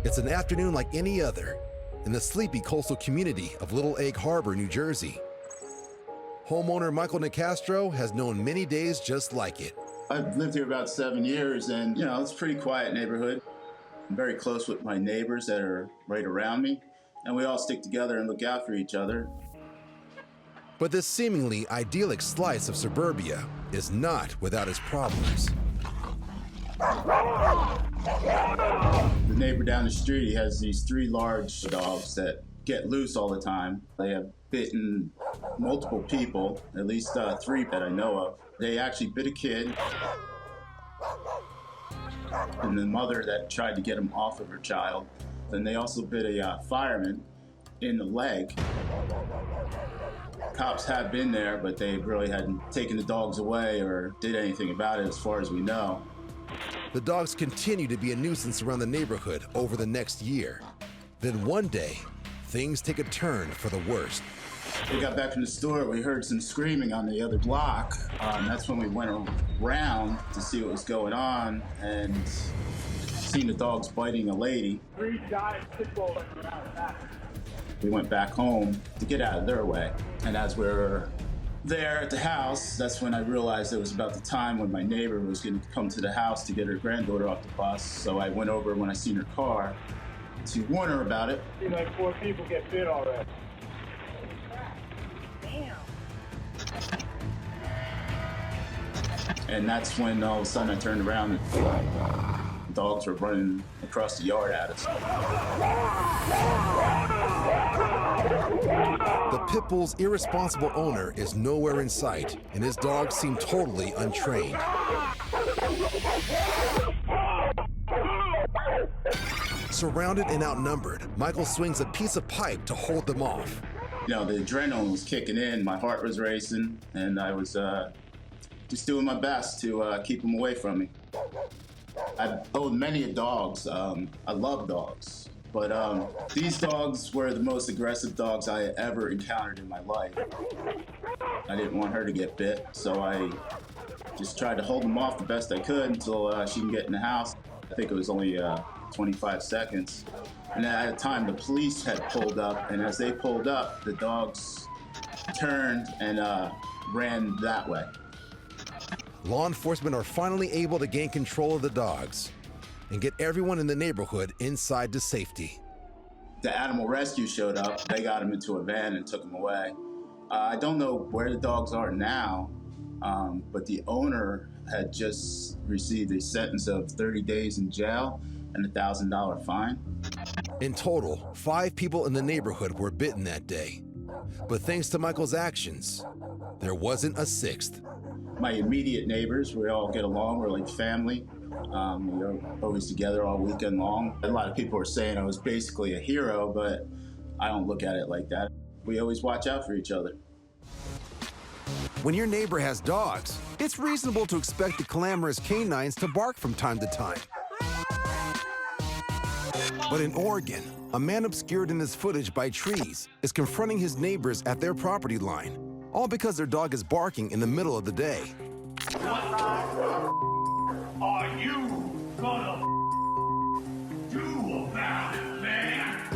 It's an afternoon like any other in the sleepy coastal community of Little Egg Harbor, New Jersey. Homeowner Michael Nicastro has known many days just like it. I've lived here about 7 years, and it's a pretty quiet neighborhood. I'm very close with my neighbors that are right around me, and we all stick together and look out for each other. But this seemingly idyllic slice of suburbia is not without its problems. The neighbor down the street, he has these 3 large dogs that get loose all the time. They have bitten multiple people, at least 3 that I know of. They actually bit a kid, and the mother that tried to get him off of her child. Then they also bit a fireman in the leg. Cops have been there, but they really hadn't taken the dogs away or did anything about it as far as we know. The dogs continue to be a nuisance around the neighborhood over the next year. Then one day, things take a turn for the worst. We got back from the store, we heard some screaming on the other block. That's when we went around to see what was going on and seen the dogs biting a lady. 3 giant pit bulls around that. We went back home to get out of their way. And as we were there at the house, that's when I realized it was about the time when my neighbor was going to come to the house to get her granddaughter off the bus. So I went over when I seen her car to warn her about it. See, like 4 people get bit already. Damn. And that's when all of a sudden I turned around and dogs were running across the yard at us. The pit bull's irresponsible owner is nowhere in sight, and his dogs seem totally untrained. Surrounded and outnumbered, Michael swings a piece of pipe to hold them off. The adrenaline was kicking in, my heart was racing, and I was just doing my best to keep them away from me. I've owned many dogs. I love dogs. But these dogs were the most aggressive dogs I ever encountered in my life. I didn't want her to get bit, so I just tried to hold them off the best I could until she can get in the house. I think it was only 25 seconds. And at the time, the police had pulled up, and as they pulled up, the dogs turned and ran that way. Law enforcement are finally able to gain control of the dogs and get everyone in the neighborhood inside to safety. The animal rescue showed up. They got him into a van and took him away. I don't know where the dogs are now, but the owner had just received a sentence of 30 days in jail and a $1,000 fine. In total, 5 people in the neighborhood were bitten that day. But thanks to Michael's actions, there wasn't a 6th. My immediate neighbors, we all get along, we're like family. We're always together all weekend long. A lot of people are saying I was basically a hero, but I don't look at it like that. We always watch out for each other. When your neighbor has dogs, it's reasonable to expect the clamorous canines to bark from time to time. But in Oregon, a man obscured in this footage by trees is confronting his neighbors at their property line, all because their dog is barking in the middle of the day. Are you gonna do about it, man?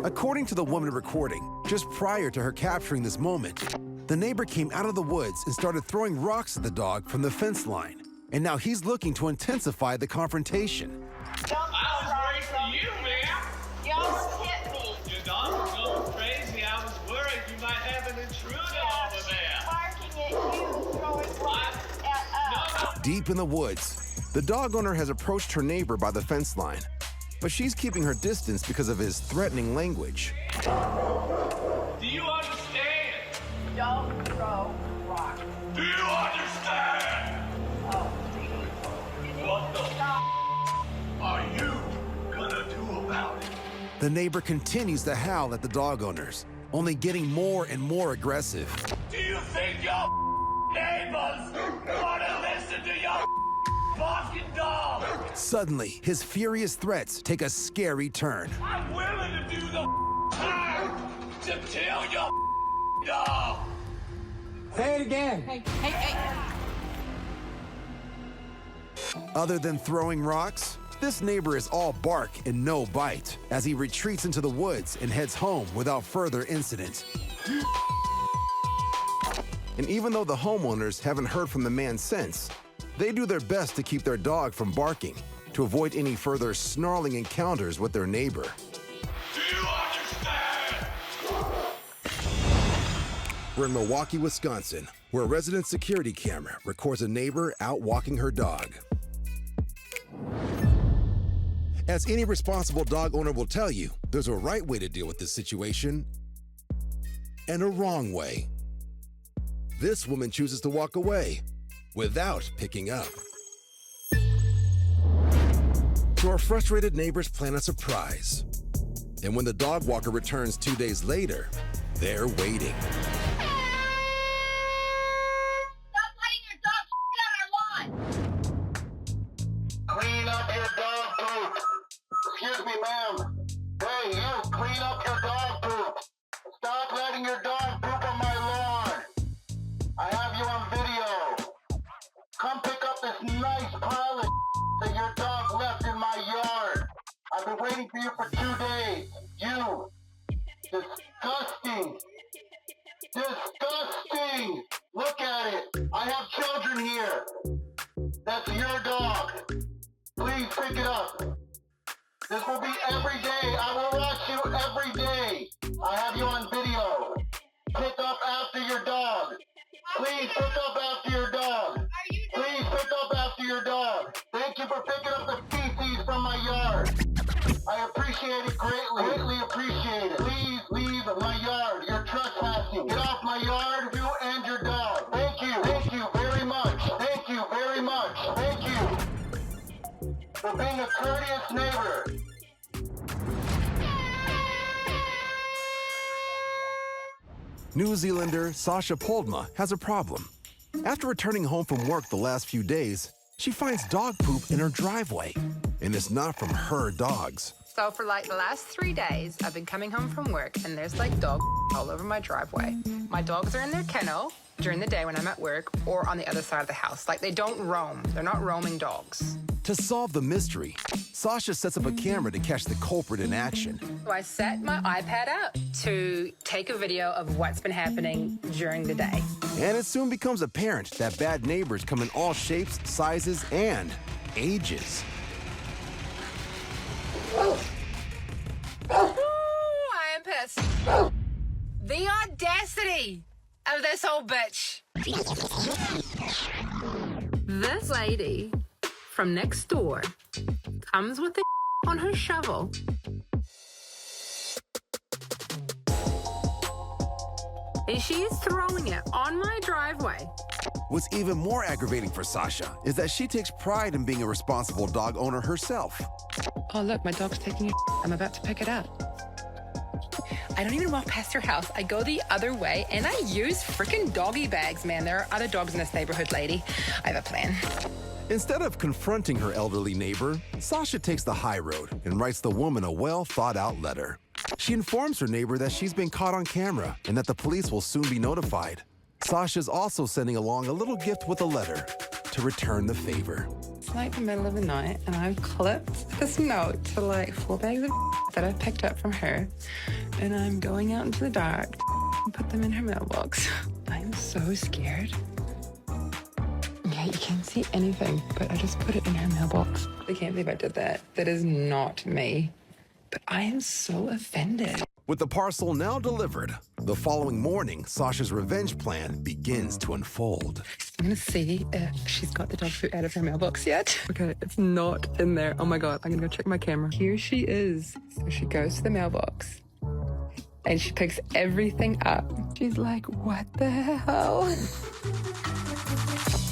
According to the woman recording, just prior to her capturing this moment, the neighbor came out of the woods and started throwing rocks at the dog from the fence line. And now he's looking to intensify the confrontation. I was worried for you, man. You almost hit me. Your dog was going crazy. I was worried you might have an intruder over there. Barking at you, throwing rocks at us. Deep in the woods, the dog owner has approached her neighbor by the fence line, but she's keeping her distance because of his threatening language. Do you understand? Don't throw rocks. Do you understand? Oh, please. You need What to the stop. are you gonna do about it? The neighbor continues to howl at the dog owners, only getting more and more aggressive. Do you think your neighbors wanna listen to your barking dog? Suddenly, his furious threats take a scary turn. I'm willing to do the time to kill your dog. Say it again. Other than throwing rocks, This neighbor is all bark and no bite as he retreats into the woods and heads home without further incident. And even though the homeowners haven't heard from the man since, they do their best to keep their dog from barking to avoid any further snarling encounters with their neighbor. Do you understand? We're in Milwaukee, Wisconsin, where a resident security camera records a neighbor out walking her dog. As any responsible dog owner will tell you, there's a right way to deal with this situation and a wrong way. This woman chooses to walk away without picking up. So our frustrated neighbors plan a surprise. And when the dog walker returns 2 days later, they're waiting. Stop letting your dog shit on our lawn! Clean up your dog poop. Excuse me, ma'am. Hey, you, clean up your dog poop. Stop letting your dog poop on my lawn. I have you on video. Come pick up this nice pile of that your dog left in my yard. I've been waiting for you for 2 days. You. Disgusting. Disgusting. Look at it. I have children here. That's your dog. Please pick it up. This will be every day. I will watch you every day. I have you on video. Pick up after your dog. Please pick up after your dog. Please pick up after your dog. Thank you for picking up the feces from my yard. I appreciate it greatly. Greatly appreciate it. Please leave my yard. You're trespassing. Get off my yard, you and your dog. Thank you. Thank you very much. Thank you very much. Thank you for being a courteous neighbor. New Zealander Sasha Poldma has a problem. After returning home from work the last few days, she finds dog poop in her driveway. And it's not from her dogs. So for like the last 3 days, I've been coming home from work and there's like dog all over my driveway. My dogs are in their kennel during the day when I'm at work or on the other side of the house. Like they don't roam. They're not roaming dogs. To solve the mystery, Sasha sets up a camera to catch the culprit in action. So I set my iPad up to take a video of what's been happening during the day. And it soon becomes apparent that bad neighbors come in all shapes, sizes, and ages. Ooh, I am pissed. The audacity of this old bitch. This lady from next door comes with the on her shovel. And she is throwing it on my driveway. What's even more aggravating for Sasha is that she takes pride in being a responsible dog owner herself. Oh, look, my dog's taking a I'm about to pick it up. I don't even walk past her house. I go the other way, and I use freaking doggy bags, man. There are other dogs in this neighborhood, lady. I have a plan. Instead of confronting her elderly neighbor, Sasha takes the high road and writes the woman a well-thought-out letter. She informs her neighbor that she's been caught on camera and that the police will soon be notified. Sasha's also sending along a little gift with a letter to return the favor. It's like the middle of the night, and I've clipped this note to like 4 bags of that I picked up from her, and I'm going out into the dark and put them in her mailbox. I'm so scared. Yeah, you can't see anything, but I just put it in her mailbox. I can't believe I did that. That is not me. But I am so offended. With the parcel now delivered, the following morning, Sasha's revenge plan begins to unfold. I'm gonna see if she's got the dog food out of her mailbox yet. Okay, it's not in there. Oh my God, I'm gonna go check my camera. Here she is. So she goes to the mailbox and she picks everything up. She's like, what the hell?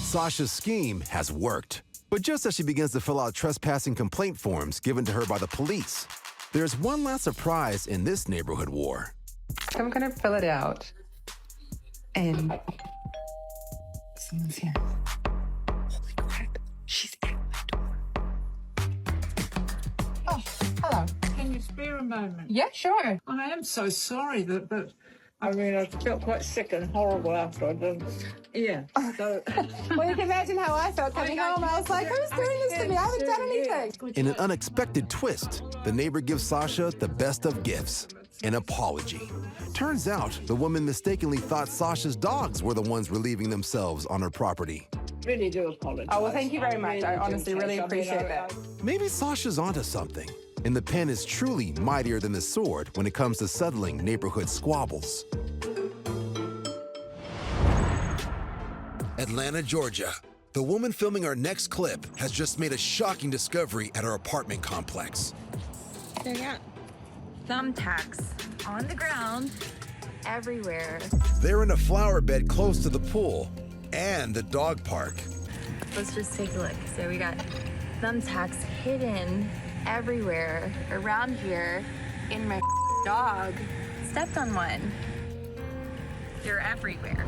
Sasha's scheme has worked. But just as she begins to fill out trespassing complaint forms given to her by the police, there's one last surprise in this neighborhood war. So I'm gonna fill it out. And someone's here. Holy crap, she's at my door. Oh, hello. Can you spare a moment? Yeah, sure. I am so sorry that I mean, I felt quite sick and horrible afterwards. Yeah. So, Well, you can imagine how I felt coming home. I was like, who's doing this to me? I haven't done anything. In an unexpected twist, the neighbor gives Sasha the best of gifts, an apology. Turns out, the woman mistakenly thought Sasha's dogs were the ones relieving themselves on her property. really do apologize. Oh, well, thank you very much. I honestly really appreciate that. Maybe Sasha's onto something, and the pen is truly mightier than the sword when it comes to settling neighborhood squabbles. Atlanta, Georgia. The woman filming our next clip has just made a shocking discovery at her apartment complex. They got thumbtacks on the ground everywhere. They're in a flower bed close to the pool and the dog park. Let's just take a look. So we got thumbtacks hidden everywhere around here. In my dog stepped on one. They're everywhere.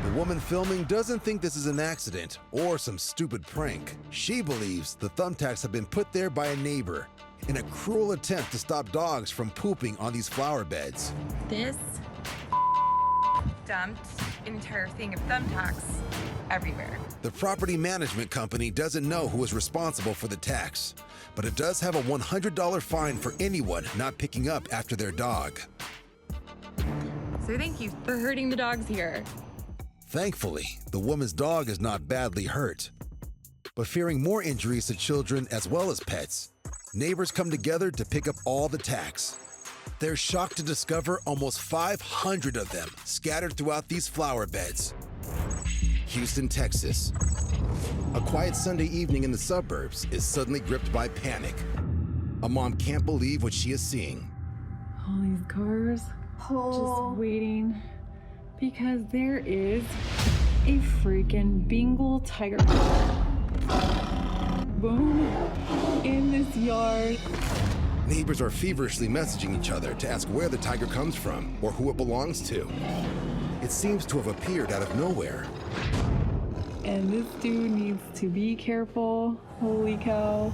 The woman filming doesn't think this is an accident or some stupid prank. She believes the thumbtacks have been put there by a neighbor in a cruel attempt to stop dogs from pooping on these flower beds. This dumped an entire thing of thumbtacks everywhere. The property management company doesn't know who is responsible for the tax, but it does have a $100 fine for anyone not picking up after their dog. So thank you for hurting the dogs here. Thankfully, the woman's dog is not badly hurt. But fearing more injuries to children as well as pets, neighbors come together to pick up all the tacks. They're shocked to discover almost 500 of them scattered throughout these flower beds. Houston, Texas. A quiet Sunday evening in the suburbs is suddenly gripped by panic. A mom can't believe what she is seeing. All these cars just waiting because there is a freaking Bengal Tiger boom in this yard. Neighbors are feverishly messaging each other to ask where the tiger comes from or who it belongs to. It seems to have appeared out of nowhere. And this dude needs to be careful. Holy cow.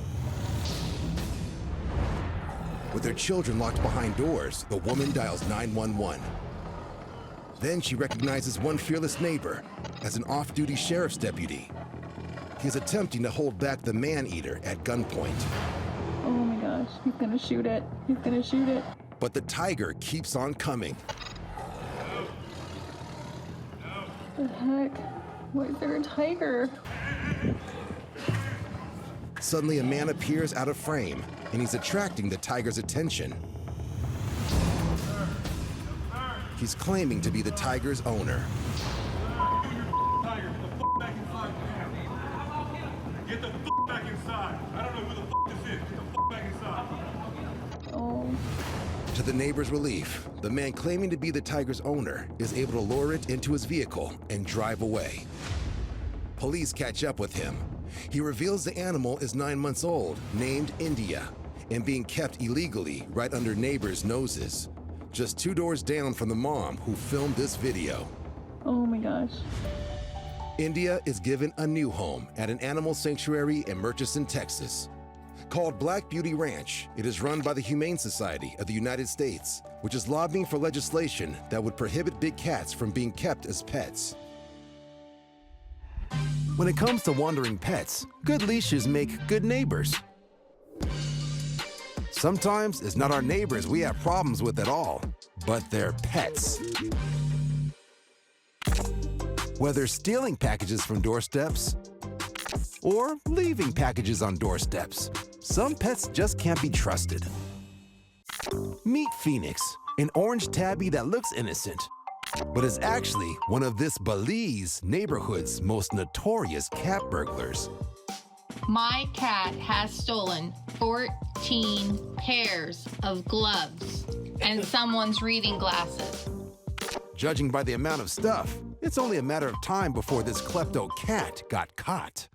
With their children locked behind doors, the woman dials 911. Then she recognizes one fearless neighbor as an off-duty sheriff's deputy. He is attempting to hold back the man-eater at gunpoint. Oh my gosh, he's gonna shoot it. He's gonna shoot it. But the tiger keeps on coming. What the heck? Why is there a tiger? Suddenly, a man appears out of frame, and he's attracting the tiger's attention. He's claiming to be the tiger's owner. Tiger, get the f back inside. Get the f back inside. I don't know who the f this is. Get the f back inside. Oh. To the neighbor's relief, the man claiming to be the tiger's owner is able to lure it into his vehicle and drive away. Police catch up with him. He reveals the animal is 9 months old, named India, and being kept illegally right under neighbors' noses, just 2 doors down from the mom who filmed this video. Oh my gosh. India is given a new home at an animal sanctuary in Murchison, Texas. Called Black Beauty Ranch, it is run by the Humane Society of the United States, which is lobbying for legislation that would prohibit big cats from being kept as pets. When it comes to wandering pets, good leashes make good neighbors. Sometimes it's not our neighbors we have problems with at all, but their pets. Whether stealing packages from doorsteps or leaving packages on doorsteps, some pets just can't be trusted. Meet Phoenix, an orange tabby that looks innocent, but is actually one of this Belize neighborhood's most notorious cat burglars. My cat has stolen 14 pairs of gloves and someone's reading glasses. Judging by the amount of stuff, it's only a matter of time before this klepto cat got caught.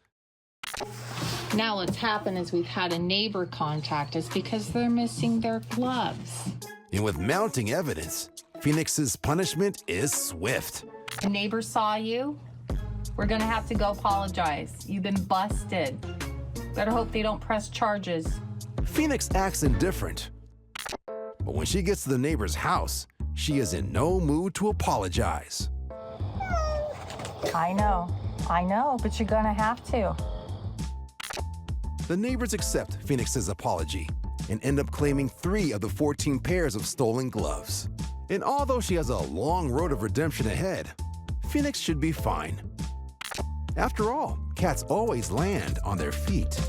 Now what's happened is we've had a neighbor contact us because they're missing their gloves. And with mounting evidence, Phoenix's punishment is swift. A neighbor saw you. We're gonna have to go apologize. You've been busted. Better hope they don't press charges. Phoenix acts indifferent. But when she gets to the neighbor's house, she is in no mood to apologize. I know, but you're gonna have to. The neighbors accept Phoenix's apology and end up claiming 3 of the 14 pairs of stolen gloves. And although she has a long road of redemption ahead, Phoenix should be fine. After all, cats always land on their feet.